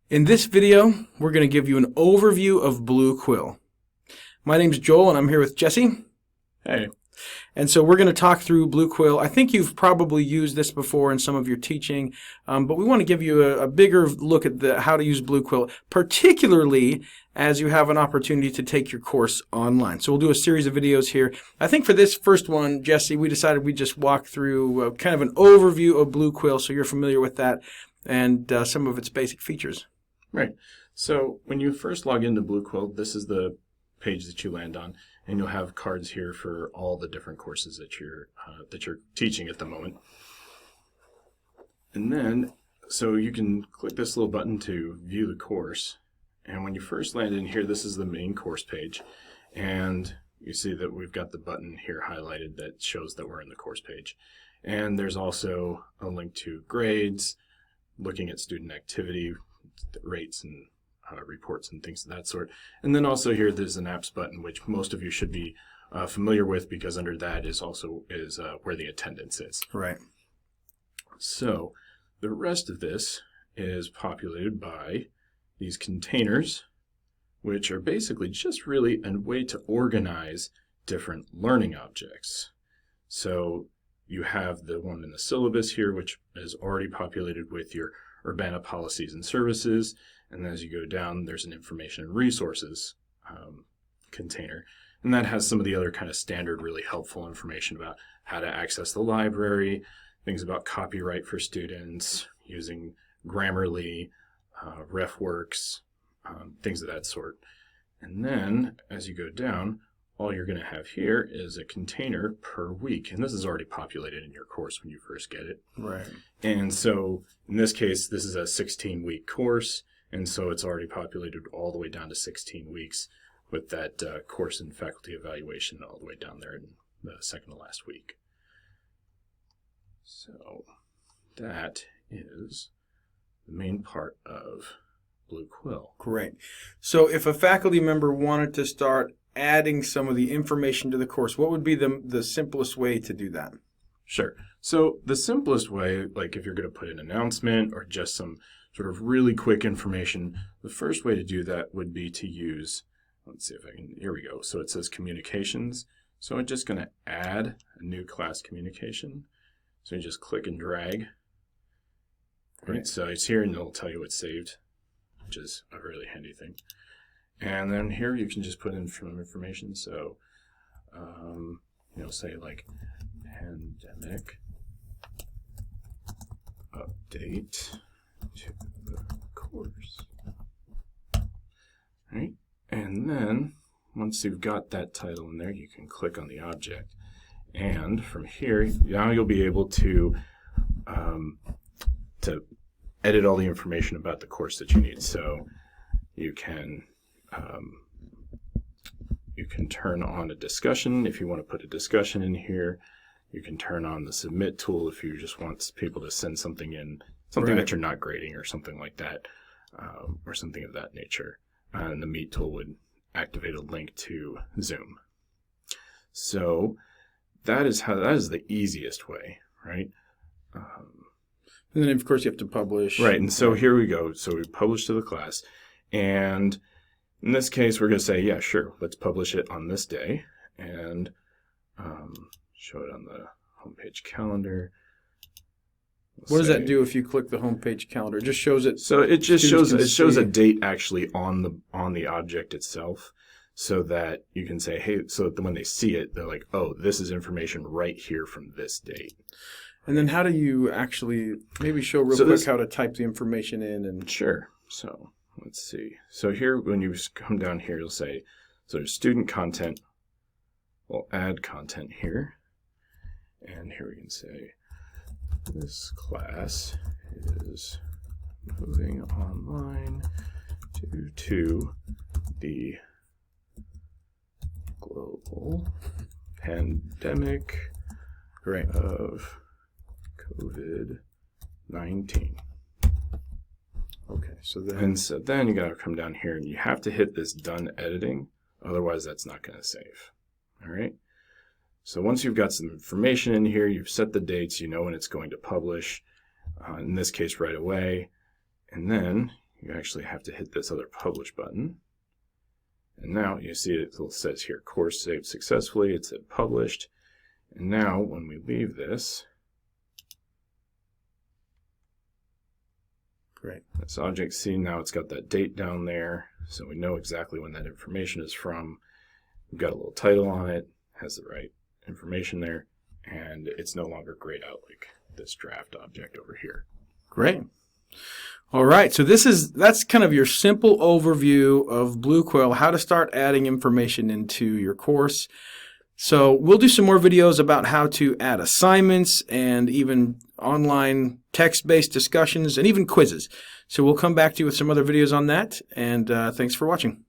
In this video, we're going to give you an overview of BlueQuill. My name's Joel, and I'm here with Jesse. Hey. And so we're going to talk through BlueQuill. I think you've probably used this before in some of your teaching, but we want to give you a bigger look at how to use BlueQuill, particularly as you have an opportunity to take your course online. So we'll do a series of videos here. I think for this first one, Jesse, we decided we'd just walk through kind of an overview of BlueQuill so you're familiar with that and some of its basic features. Right. So when you first log into BlueQuill, this is the page that you land on, and you'll have cards here for all the different courses that you're teaching at the moment. And then, so you can click this little button to view the course. And when you first land in here, this is the main course page. And you see that we've got the button here highlighted that shows that we're in the course page. And there's also a link to grades, looking at student activity, rates and reports and things of that sort. And then also here there's an apps button, which most of you should be familiar with, because under that is where the attendance is. Right. So the rest of this is populated by these containers, which are basically just really a way to organize different learning objects. So you have the one in the syllabus here, which is already populated with your Urbana policies and services. And as you go down, there's an information and resources container. And that has some of the other kind of standard, really helpful information about how to access the library, things about copyright for students, using Grammarly, RefWorks, things of that sort. And then as you go down, all you're going to have here is a container per week. And this is already populated in your course when you first get it. Right. And so in this case, this is a 16-week course. And so it's already populated all the way down to 16 weeks with that course and faculty evaluation all the way down there in the second to last week. So that is the main part of BlueQuill. Great. So if a faculty member wanted to start adding some of the information to the course, what would be the simplest way to do that? Sure. So the simplest way, like if you're going to put an announcement or just some sort of really quick information, the first way to do that would be to use, let's see if I can, here we go. So it says communications. So I'm just going to add a new class communication. So you just click and drag. Right. So it's here and it'll tell you it's saved, which is a really handy thing. And then here you can just put in some information. So, say like pandemic update to the course. Right? And then once you've got that title in there, you can click on the object. And from here, now you'll be able to edit all the information about the course that you need. So you can turn on a discussion if you want to put a discussion in here. You can turn on the submit tool if you just want people to send something in, something that you're not grading or something like that, or something of that nature. And the meet tool would activate a link to Zoom. So that is the easiest way, right? And then, of course, you have to publish. Right, and so here we go. So we publish to the class. And in this case, we're going to say, yeah, sure, let's publish it on this day. And show it on the homepage calendar. What does that do if you click the homepage calendar? It just shows it. So it just shows a date actually on the object itself, so that you can say, hey, so that when they see it, they're like, oh, this is information right here from this date. And then how do you actually maybe show real quick how to type the information in? And Sure. So let's see. So here, when you come down here, you'll say, so there's student content. We'll add content here. And here we can say, this class is moving online due to the global pandemic of COVID-19. Okay, so then you got to come down here and you have to hit this done editing, otherwise that's not going to save. All right. So once you've got some information in here, you've set the dates, you know when it's going to publish, in this case right away, and then you actually have to hit this other publish button. And now you see it says here, course saved successfully. It said published. And now when we leave this, Great. this object, see now it's got that date down there, so we know exactly when that information is from. We've got a little title on it, has the right information there, and it's no longer grayed out like this draft object over here. Great. All right, so that's kind of your simple overview of BlueQuill, how to start adding information into your course. So we'll do some more videos about how to add assignments and even online text-based discussions and even quizzes. So we'll come back to you with some other videos on that, and thanks for watching.